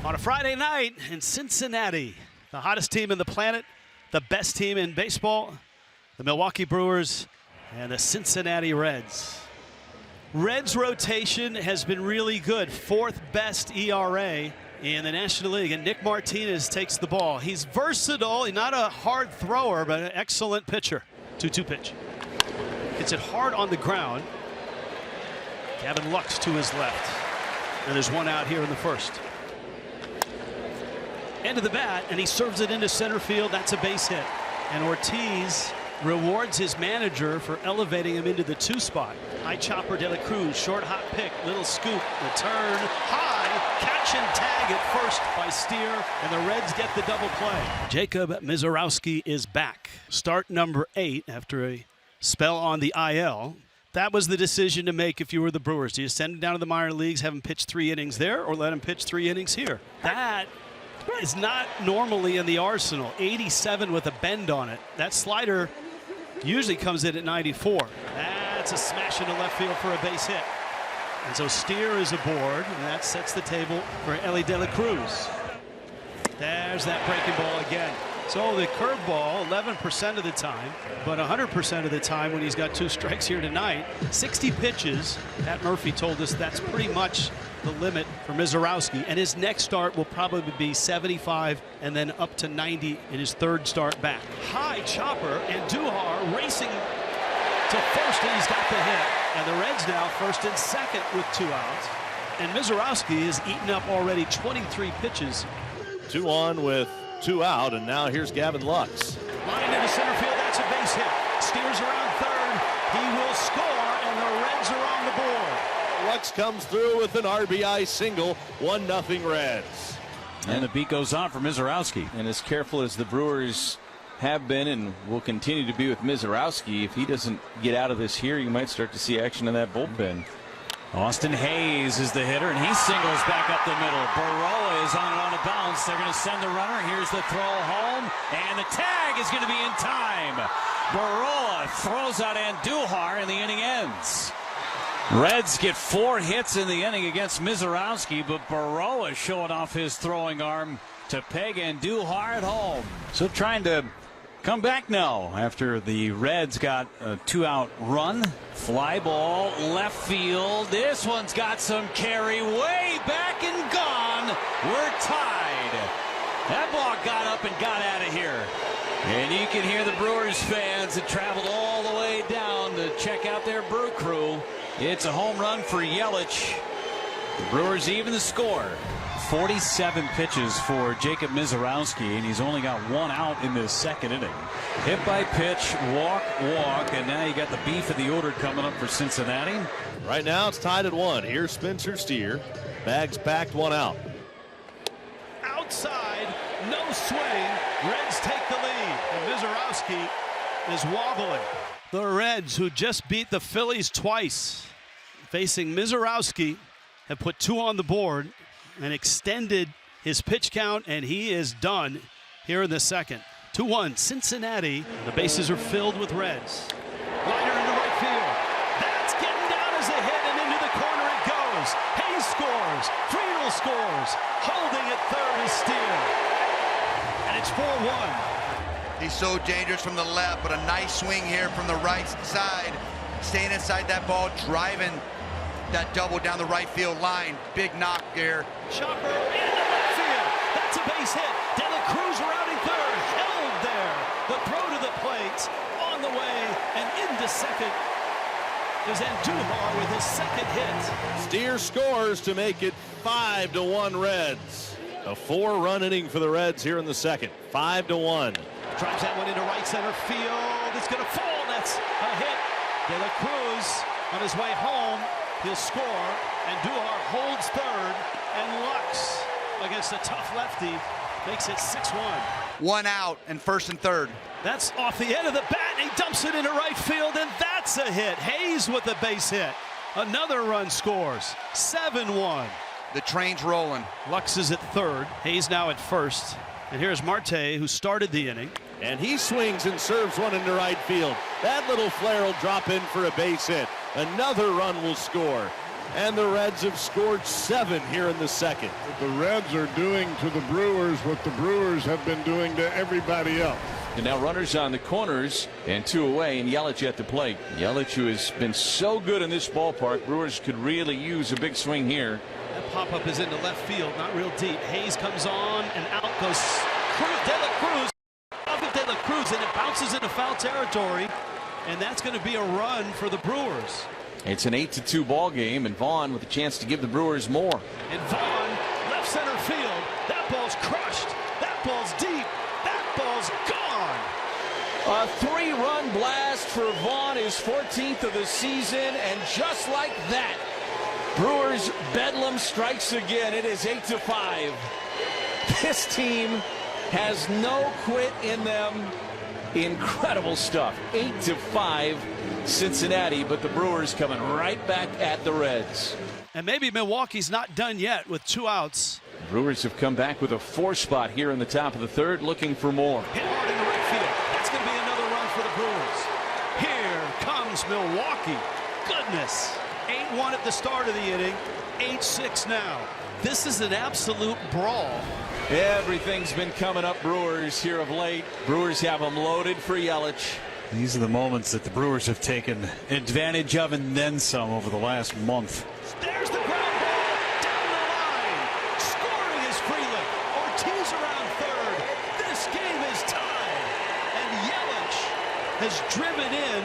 On a Friday night in Cincinnati, the hottest team in the planet, the best team in baseball, the Milwaukee Brewers and the Cincinnati Reds. Reds rotation has been really good. 4th best ERA in the National League, and Nick Martinez takes the ball. He's versatile. He's not a hard thrower, but an excellent pitcher. 2-2 pitch. Hits it hard on the ground. Gavin Lux to his left. And there's one out here in the first. End of the bat, and he serves it into center field. That's a base hit. And Ortiz rewards his manager for elevating him into the 2 spot. High chopper De La Cruz, short hot pick, little scoop, return, high, catch and tag at first by Steer, and the Reds get the double play. Jacob Misiorowski is back. Start number 8 after a spell on the IL. That was the decision to make if you were the Brewers. Do you send him down to the minor leagues, have him pitch 3 innings there, or let him pitch 3 innings here? That is not normally in the arsenal. 87 with a bend on it. That slider usually comes in at 94. That's a smash into left field for a base hit. And so Steer is aboard, and that sets the table for Ellie De La Cruz. There's that breaking ball again. So the curveball 11% of the time, but 100% of the time when he's got 2 strikes here tonight. 60 pitches. Pat Murphy told us that's pretty much the limit for Misiorowski, and his next start will probably be 75 and then up to 90 in his 3rd start back. High chopper, and Duhar racing to first, and he's got the hit. And the Reds now 1st and 2nd with 2 outs. And Misiorowski has eaten up already 23 pitches. 2 on with 2 out, and now here's Gavin Lux. Line into center field, that's a base hit. Steers around 3rd, he will score, and the Reds are on the board. Lux comes through with an RBI single, 1-0 Reds. And the beat goes on for Misiorowski. And as careful as the Brewers have been and will continue to be with Misiorowski, if he doesn't get out of this here, you might start to see action in that bullpen. Austin Hayes is the hitter, and he singles back up the middle. Baroa is on it on a bounce. They're going to send the runner. Here's the throw home, and the tag is going to be in time. Baroa throws out Andujar, and the inning ends. Reds get 4 hits in the inning against Misiorowski, but Baroa showing off his throwing arm to peg Andujar at home. So trying to come back now after the Reds got a 2-out run. Fly ball left field. This one's got some carry way back and gone. We're tied. That ball got up and got out of here. And you can hear the Brewers fans that traveled all the way down to check out their Brew Crew. It's a home run for Yelich. The Brewers even the score. 47 pitches for Jacob Misiorowski, and he's only got 1 out in this 2nd inning. Hit by pitch, walk, and now you got the beef of the order coming up for Cincinnati. Right now it's tied at 1. Here's Spencer Steer. Bags packed, 1 out. Outside, no swing. Reds take the lead, and Misiorowski is wobbling. The Reds, who just beat the Phillies twice, facing Misiorowski, have put 2 on the board and extended his pitch count, and he is done here in the 2nd. 2-1 Cincinnati. The bases are filled with Reds. Liner into right field. That's getting down as a hit, and into the corner it goes. Hayes scores. Friedel scores. Holding at 3rd is Steer. And it's 4-1. He's so dangerous from the left, but a nice swing here from the right side. Staying inside that ball, driving that double down the right field line. Big knock there. Chopper into left field. That's a base hit. De La Cruz routing 3rd. Held there. The throw to the plate. On the way and into 2nd is Andujar with his 2nd hit. Steer scores to make it 5-1 Reds. A 4-run inning for the Reds here in the 2nd. 5-1. Drives that one into right center field. It's going to fall. That's a hit. De La Cruz on his way home. He'll score, and Duhar holds 3rd, and Lux, against a tough lefty, makes it 6-1. 1 out and 1st and 3rd. That's off the end of the bat, and he dumps it into right field, and that's a hit. Hayes with a base hit. Another run scores. 7-1. The train's rolling. Lux is at 3rd. Hayes now at 1st. And here's Marte, who started the inning. And he swings and serves one into right field. That little flare will drop in for a base hit. Another run will score. and the Reds have scored 7 here in the second. The Reds are doing to the Brewers what the Brewers have been doing to everybody else. And now runners on the corners and 2 away, and Yelich at the plate. Yelich, who has been so good in this ballpark, Brewers could really use a big swing here. That pop-up is into left field, not real deep. Hayes comes on, and out goes De La Cruz. Off of De La Cruz, and it bounces into foul territory, and that's going to be a run for the Brewers. It's an 8-2 ball game, and Vaughn with a chance to give the Brewers more. And Vaughn, left center field. That ball's crushed. That ball's deep. That ball's gone. A 3-run blast for Vaughn, his 14th of the season, and just like that, Brewers bedlam strikes again. It is 8-5. This team has no quit in them. Incredible stuff. 8-5 Cincinnati, but the Brewers coming right back at the Reds. And maybe Milwaukee's not done yet with 2 outs. Brewers have come back with a 4 spot here in the top of the 3rd, looking for more. Hit hard in the right field. That's going to be another run for the Brewers. Here comes Milwaukee. Goodness. 8-1 at the start of the inning. 8-6 now. This is an absolute brawl. Everything's been coming up Brewers here of late. Brewers have them loaded for Yelich. These are the moments that the Brewers have taken advantage of and then some over the last month. There's the ground ball down the line. Scoring is Frelick. Ortiz around third. This game is tied. And Yelich has driven in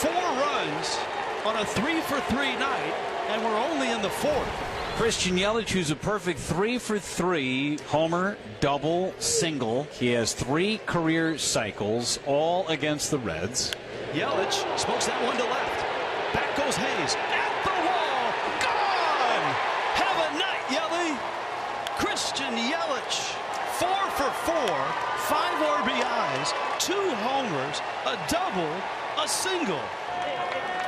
4 runs on a 3-for-3 night, and we're only in the 4th. Christian Yelich, who's a perfect 3-for-3 homer, double, single. He has 3 career cycles, all against the Reds. Yelich smokes that one to left. Back goes Hayes. At the wall. Gone! Have a night, Yelly. Christian Yelich. 4 for 4. 5 RBIs. 2 homers. A double. A single.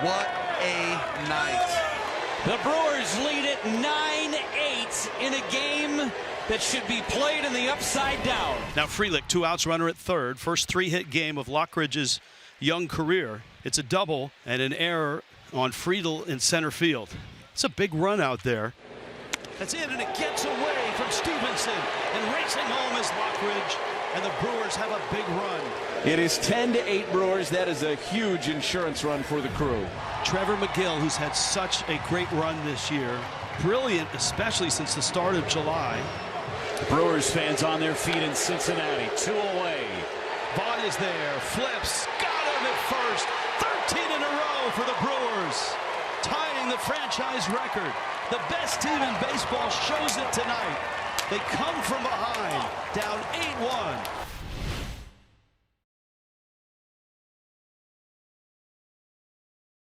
What a night. The Brewers lead it 9-8 in a game that should be played in the upside down. Now Frelick, 2 outs, runner at third. First 3-hit game of Lockridge's young career. It's a double and an error on Friedel in center field. It's a big run out there. That's in, and it gets away from Stevenson. And racing home is Lockridge, and the Brewers have a big run. It is 10-8 Brewers. That is a huge insurance run for the Crew. Trevor McGill, who's had such a great run this year. Brilliant, especially since the start of July. Brewers fans on their feet in Cincinnati. 2 away. Vaughn is there, flips, got him at first. 13 in a row for the Brewers, tying the franchise record. The best team in baseball shows it tonight. They come from behind, down 8-1.